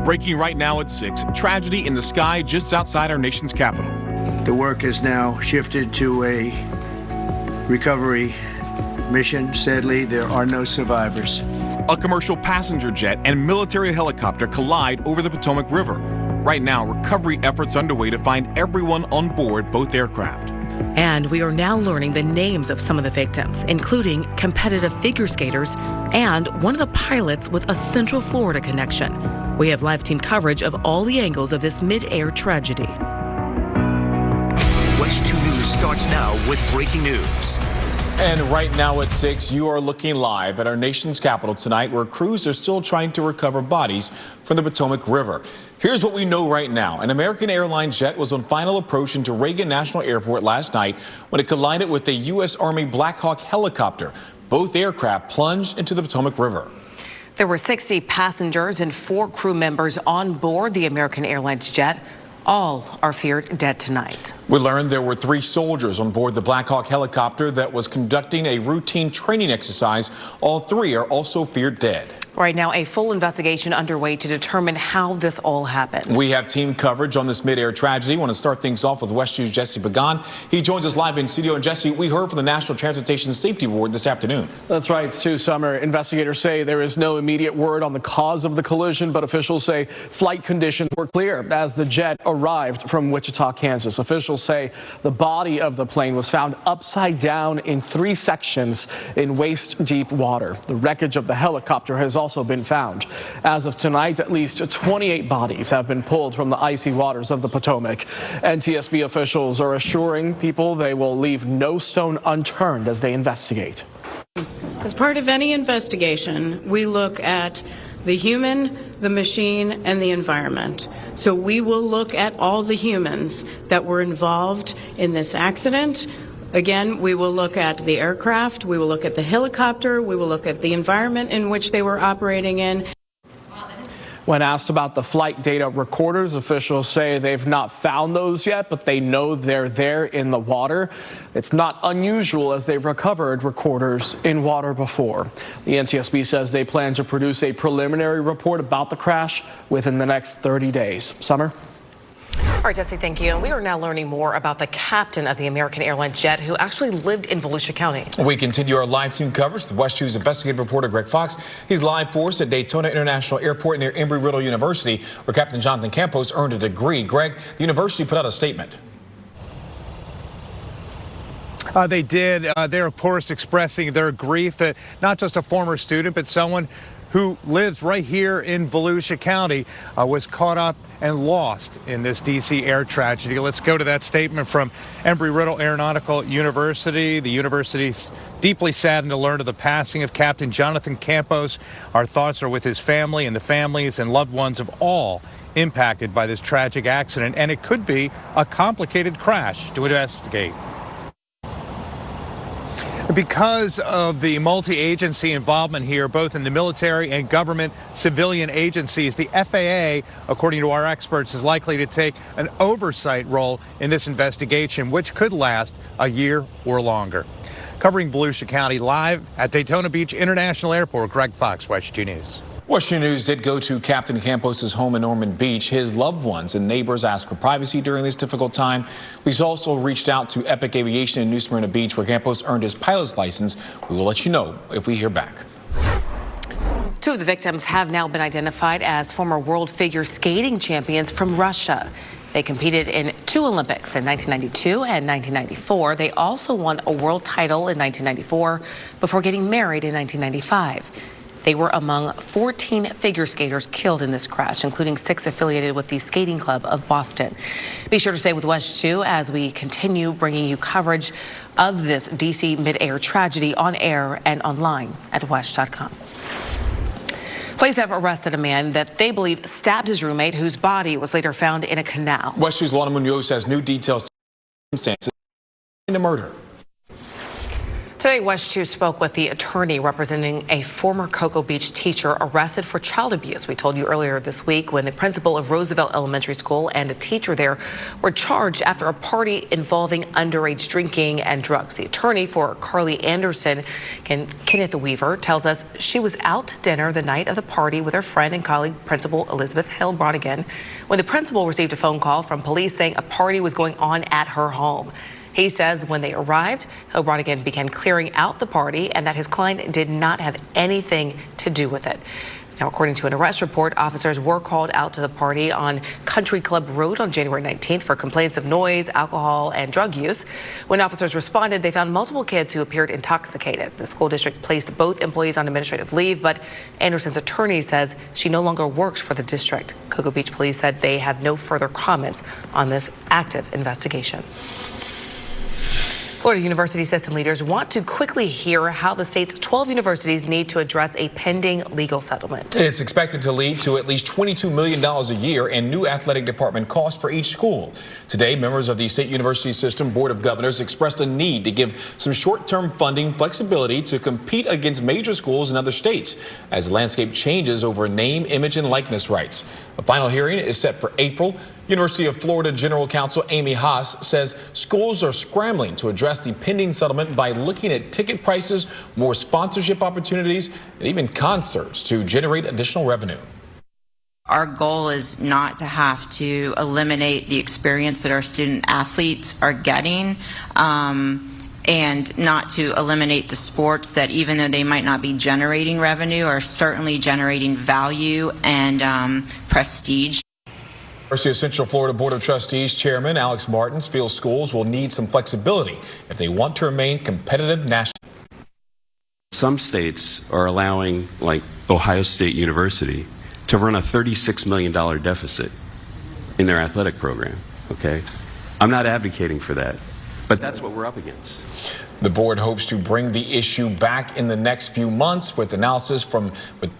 Breaking right now at 6, tragedy in the sky just outside our nation's capital. The work is now shifted to a recovery mission. Sadly, there are no survivors. A commercial passenger jet and military helicopter collide over the Potomac River. Right now, recovery efforts underway to find everyone on board both aircraft. And we are now learning the names of some of the victims, including competitive figure skaters and one of the pilots with a Central Florida connection. We have live team coverage of all the angles of this mid-air tragedy. WESH 2 News starts now with breaking news. And right now at 6, you are looking live at our nation's capital tonight, where crews are still trying to recover bodies from the Potomac River. Here's what we know right now. An American Airlines jet was on final approach into Reagan National Airport last night when it collided with a U.S. Army Black Hawk helicopter. Both aircraft plunged into the Potomac River. There were 60 passengers and 4 crew members on board the American Airlines jet. All are feared dead tonight. We learned there were 3 soldiers on board the Black Hawk helicopter that was conducting a routine training exercise. All 3 are also feared dead. Right now, a full investigation underway to determine how this all happened. We have team coverage on this mid-air tragedy. I want to start things off with WESH News' Jesse Pagan. He joins us live in studio. And Jesse, we heard from the National Transportation Safety Board this afternoon. That's right, Stu. Summer. Investigators say there is no immediate word on the cause of the collision, but officials say flight conditions were clear as the jet arrived from Wichita, Kansas. Officials say the body of the plane was found upside down in 3 sections in waist-deep water. The wreckage of the helicopter has also been found. As of tonight, at least 28 bodies have been pulled from the icy waters of the Potomac. NTSB officials are assuring people they will leave no stone unturned as they investigate. As part of any investigation, we look at the human, the machine, and the environment. So we will look at all the humans that were involved in this accident. Again, we will look at the aircraft, we will look at the helicopter, we will look at the environment in which they were operating in. When asked about the flight data recorders, officials say they've not found those yet, but they know they're there in the water. It's not unusual as they've recovered recorders in water before. The NTSB says they plan to produce a preliminary report about the crash within the next 30 days. Summer? All right, Jesse, thank you. And we are now learning more about the captain of the American Airlines jet who actually lived in Volusia County. We continue our live team coverage with WESH 2's investigative reporter Greg Fox. He's live for us at Daytona International Airport near Embry-Riddle University, where Captain Jonathan Campos earned a degree. Greg, the university put out a statement. They did. They're, of course, expressing their grief that not just a former student, but someone who lives right here in Volusia County was caught up and lost in this D.C. air tragedy. Let's go to that statement from Embry-Riddle Aeronautical University. The university's deeply saddened to learn of the passing of Captain Jonathan Campos. Our thoughts are with his family and the families and loved ones of all impacted by this tragic accident, and it could be a complicated crash to investigate. Because of the multi-agency involvement here, both in the military and government civilian agencies, the FAA, according to our experts, is likely to take an oversight role in this investigation, which could last a year or longer. Covering Volusia County live at Daytona Beach International Airport, Greg Fox, WESH 2 News. WESH 2 News did go to Captain Campos' home in Norman Beach. His loved ones and neighbors asked for privacy during this difficult time. We've also reached out to Epic Aviation in New Smyrna Beach, where Campos earned his pilot's license. We will let you know if we hear back. 2 of the victims have now been identified as former world figure skating champions from Russia. They competed in 2 Olympics in 1992 and 1994. They also won a world title in 1994 before getting married in 1995. They were among 14 figure skaters killed in this crash, including 6 affiliated with the Skating Club of Boston. Be sure to stay with WESH 2 as we continue bringing you coverage of this D.C. mid-air tragedy on air and online at WESH.com. Police have arrested a man that they believe stabbed his roommate, whose body was later found in a canal. WESH 2's Lana Munoz has new details to the circumstances in the murder. Today, WESH 2 spoke with the attorney representing a former Cocoa Beach teacher arrested for child abuse. We told you earlier this week when the principal of Roosevelt Elementary School and a teacher there were charged after a party involving underage drinking and drugs. The attorney for Carly Anderson, Kenneth Weaver, tells us she was out to dinner the night of the party with her friend and colleague, Principal Elizabeth Hill-Brodigan, when the principal received a phone call from police saying a party was going on at her home. He says when they arrived, Hill-Brodigan began clearing out the party and that his client did not have anything to do with it. Now, according to an arrest report, officers were called out to the party on Country Club Road on January 19th for complaints of noise, alcohol, and drug use. When officers responded, they found multiple kids who appeared intoxicated. The school district placed both employees on administrative leave, but Anderson's attorney says she no longer works for the district. Cocoa Beach police said they have no further comments on this active investigation. Florida University system leaders want to quickly hear how the state's 12 universities need to address a pending legal settlement. It's expected to lead to at least $22 million a year in new athletic department costs for each school. Today, members of the State University System Board of Governors expressed a need to give some short-term funding flexibility to compete against major schools in other states as the landscape changes over name, image, and likeness rights. A final hearing is set for April. University of Florida General Counsel Amy Haas says schools are scrambling to address the pending settlement by looking at ticket prices, more sponsorship opportunities, and even concerts to generate additional revenue. Our goal is not to have to eliminate the experience that our student athletes are getting, and not to eliminate the sports that, even though they might not be generating revenue, are certainly generating value and prestige. University of Central Florida Board of Trustees Chairman Alex Martins feels schools will need some flexibility if they want to remain competitive nationally. Some states are allowing, like Ohio State University, to run a $36 million deficit in their athletic program. Okay, I'm not advocating for that, but that's what we're up against. The board hopes to bring the issue back in the next few months with analysis from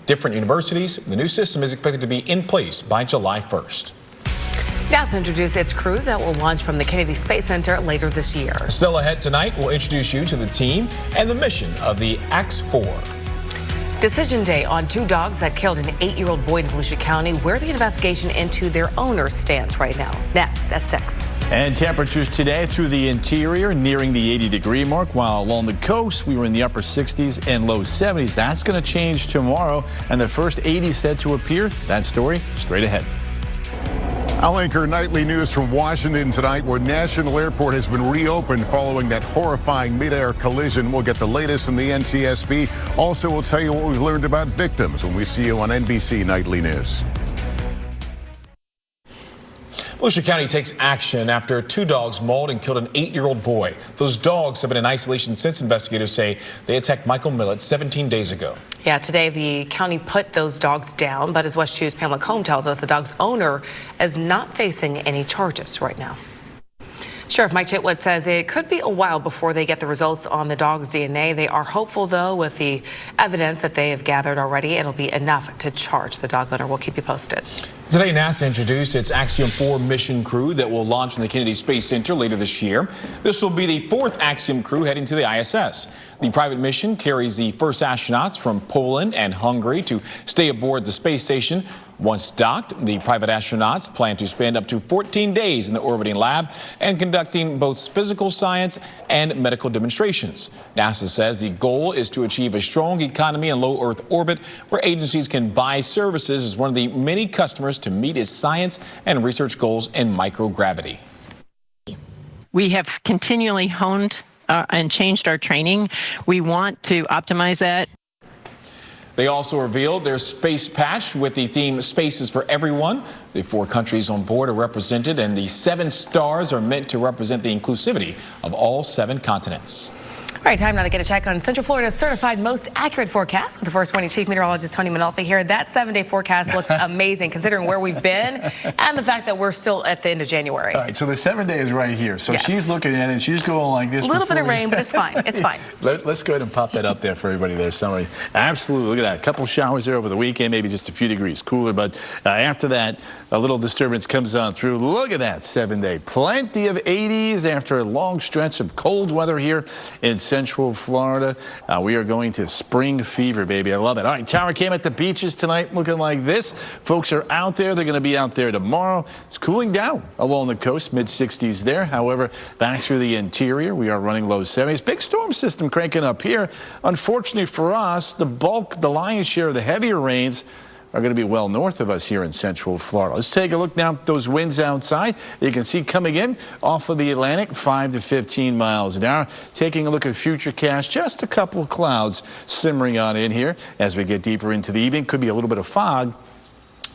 different universities. The new system is expected to be in place by July 1st. NASA introduced its crew that will launch from the Kennedy Space Center later this year. Still ahead tonight, we'll introduce you to the team and the mission of the X4. Decision day on two dogs that killed an 8-year-old boy in Volusia County, where the investigation into their owner stands right now. Next at 6. And temperatures today through the interior nearing the 80-degree mark, while along the coast we were in the upper 60s and low 70s. That's going to change tomorrow, and the first 80 set to appear. That story straight ahead. I'll anchor nightly news from Washington tonight, where National Airport has been reopened following that horrifying mid-air collision. We'll get the latest from the NTSB. Also, we'll tell you what we've learned about victims when we see you on NBC Nightly News. Volusia County takes action after two dogs mauled and killed an 8-year-old boy. Those dogs have been in isolation since investigators say they attacked Michael Millett 17 days ago. Yeah, today the county put those dogs down, but as WESH 2's Pamela Combe tells us, the dog's owner is not facing any charges right now. Sheriff Mike Chitwood says it could be a while before they get the results on the dog's DNA. They are hopeful, though, with the evidence that they have gathered already, it'll be enough to charge the dog owner. We'll keep you posted. Today, NASA introduced its Axiom 4 mission crew that will launch from the Kennedy Space Center later this year. This will be the 4th Axiom crew heading to the ISS. The private mission carries the first astronauts from Poland and Hungary to stay aboard the space station. Once docked, the private astronauts plan to spend up to 14 days in the orbiting lab and conducting both physical science and medical demonstrations. NASA says the goal is to achieve a strong economy in low Earth orbit, where agencies can buy services as one of the many customers to meet its science and research goals in microgravity. We have continually honed and changed our training. We want to optimize that. They also revealed their space patch with the theme Space is for Everyone. The 4 countries on board are represented, and the 7 stars are meant to represent the inclusivity of all 7 continents. All right, time now to get a check on Central Florida's certified most accurate forecast with the First Warning Chief Meteorologist Tony Manalfi here. That 7-day forecast looks amazing considering where we've been and the fact that we're still at the end of January. All right, so the 7-day is right here. So yes. She's looking at it and she's going like this. A little bit of rain, but it's fine. It's fine. Let's go ahead and pop that up there for everybody there. Somebody, absolutely, look at that. A couple showers there over the weekend, maybe just a few degrees cooler. But after that, a little disturbance comes on through. Look at that 7-day. Plenty of 80s after a long stretch of cold weather here in Central Florida. We are going to spring fever, baby. I love it. All right, tower cam at the beaches tonight looking like this. Folks are out there. They're going to be out there tomorrow. It's cooling down along the coast, mid-60s there. However, back through the interior, we are running low 70s. Big storm system cranking up here. Unfortunately for us, the lion's share of the heavier rains are going to be well north of us here in Central Florida. Let's take a look now at those winds outside. You can see coming in off of the Atlantic, 5 to 15 miles an hour. Taking a look at futurecast, just a couple of clouds simmering on in here as we get deeper into the evening. Could be a little bit of fog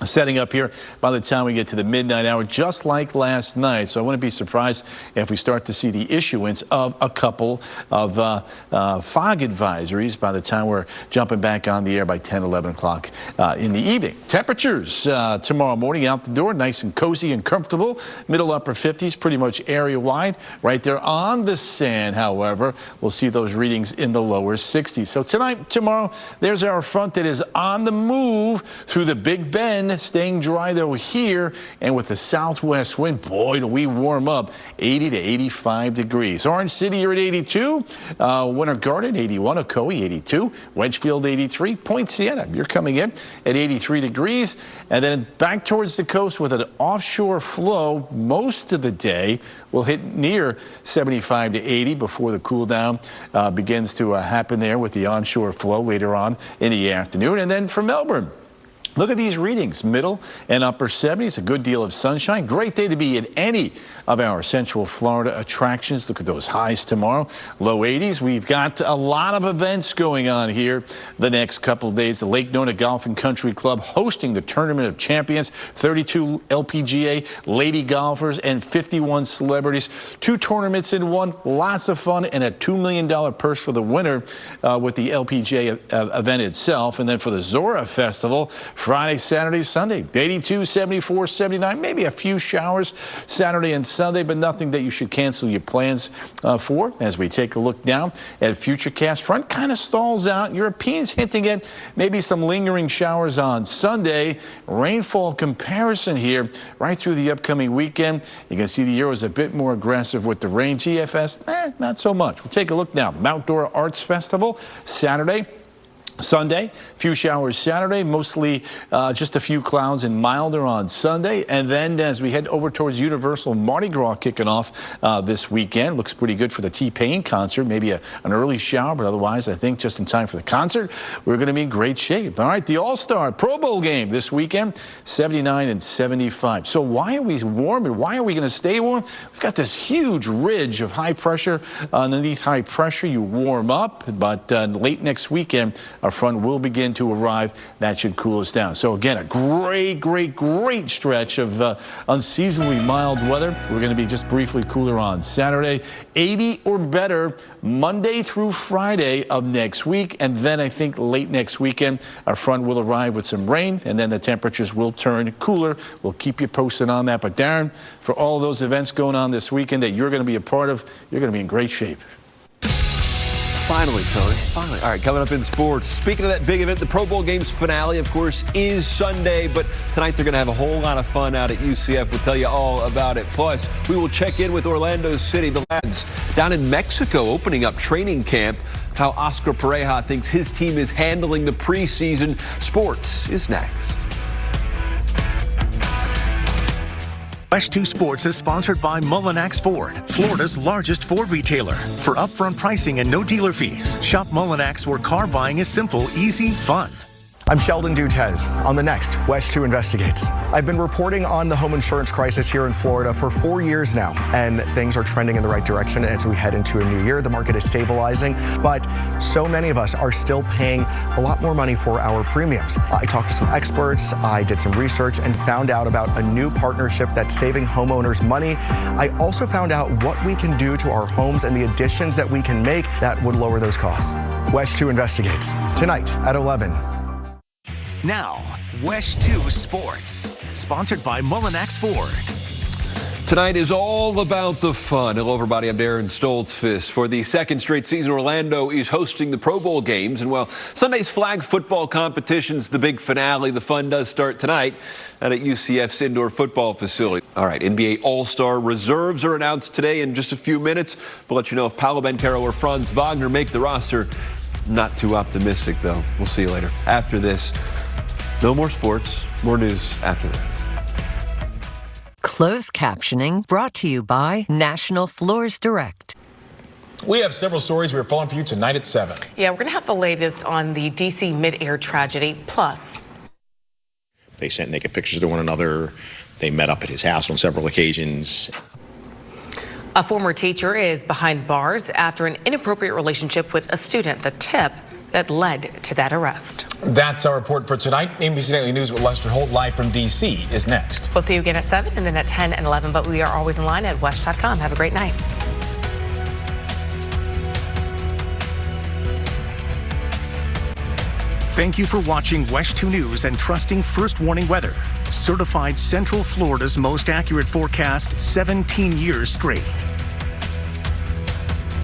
setting up here by the time we get to the midnight hour, just like last night. So I wouldn't be surprised if we start to see the issuance of a couple of fog advisories by the time we're jumping back on the air by 10, 11 o'clock in the evening. Temperatures tomorrow morning out the door, nice and cozy and comfortable. Middle upper 50s, pretty much area wide. Right there on the sand, however, we'll see those readings in the lower 60s. So tonight, tomorrow, there's our front that is on the move through the Big Bend. Staying dry though here, and with the southwest wind, boy, do we warm up. 80 to 85 degrees. Orange City, you're at 82. Winter Garden, 81. Ocoee, 82. Wedgefield, 83. Point Siena, you're coming in at 83 degrees. And then back towards the coast with an offshore flow most of the day. We'll hit near 75 to 80 before the cool down begins to happen there with the onshore flow later on in the afternoon. And then for Melbourne, look at these readings, middle and upper 70s, a good deal of sunshine. Great day to be at any of our Central Florida attractions. Look at those highs tomorrow, low 80s. We've got a lot of events going on here the next couple of days. The Lake Nona Golf and Country Club hosting the Tournament of Champions, 32 LPGA lady golfers and 51 celebrities. 2 tournaments in one, lots of fun, and a $2 million purse for the winner with the LPGA event itself. And then for the Zora Festival, Friday, Saturday, Sunday, 82, 74, 79, maybe a few showers Saturday and Sunday, but nothing that you should cancel your plans for. As we take a look now at Futurecast, front kind of stalls out. Europeans hinting at maybe some lingering showers on Sunday. Rainfall comparison here right through the upcoming weekend. You can see the Euro is a bit more aggressive with the rain. GFS, not so much. We'll take a look now. Outdoor Arts Festival, Saturday. Sunday, few showers Saturday, mostly just a few clouds and milder on Sunday. And then as we head over towards Universal Mardi Gras kicking off this weekend, looks pretty good for the T-Pain concert. Maybe an early shower, but otherwise I think just in time for the concert, we're going to be in great shape. All right, the All-Star Pro Bowl game this weekend, 79 and 75. So why are we warm and why are we going to stay warm? We've got this huge ridge of high pressure. Underneath high pressure, you warm up, but late next weekend, our front will begin to arrive. That should cool us down. So again, a great stretch of unseasonably mild weather. We're going to be just briefly cooler on Saturday, 80 or better Monday through Friday of next week. And then I think late next weekend, our front will arrive with some rain and then the temperatures will turn cooler. We'll keep you posted on that. But Darren, for all of those events going on this weekend that you're going to be a part of, you're going to be in great shape. Finally, Tony. Finally. All right, coming up in sports. Speaking of that big event, the Pro Bowl game's finale, of course, is Sunday. But tonight they're going to have a whole lot of fun out at UCF. We'll tell you all about it. Plus, we will check in with Orlando City, the lads down in Mexico, opening up training camp. How Oscar Pareja thinks his team is handling the preseason. Sports is next. WESH 2 Sports is sponsored by Mullinax Ford, Florida's largest Ford retailer. For upfront pricing and no dealer fees, shop Mullinax where car buying is simple, easy, fun. I'm Sheldon Dutez. On the next, WESH 2 Investigates. I've been reporting on the home insurance crisis here in Florida for 4 years now, and things are trending in the right direction as we head into a new year. The market is stabilizing, but so many of us are still paying a lot more money for our premiums. I talked to some experts, I did some research, and found out about a new partnership that's saving homeowners money. I also found out what we can do to our homes and the additions that we can make that would lower those costs. WESH 2 Investigates, tonight at 11. Now, WESH 2 Sports, sponsored by Mullinax Ford. Tonight is all about the fun. Hello, everybody. I'm Darren Stoltzfus. For the second straight season, Orlando is hosting the Pro Bowl games. And while Sunday's flag football competition's the big finale, the fun does start tonight at UCF's indoor football facility. All right, NBA All-Star reserves are announced today in just a few minutes. We'll let you know if Paolo Banchero or Franz Wagner make the roster. Not too optimistic, though. We'll see you later. After this, no more sports, more news after this. Closed captioning brought to you by National Floors Direct. We have several stories we're following for you tonight at 7. Yeah, we're going to have the latest on the D.C. mid-air tragedy. Plus, they sent naked pictures to one another. They met up at his house on several occasions. a former teacher is behind bars after an inappropriate relationship with a student. The tip that led to that arrest. That's our report for tonight. ABC Nightly News with Lester Holt live from D.C. is next. We'll see you again at 7 and then at 10 and 11, but we are always online at WESH.com. Have a great night. Thank you for watching WESH 2 News and trusting First Warning Weather. Certified Central Florida's most accurate forecast 17 years straight.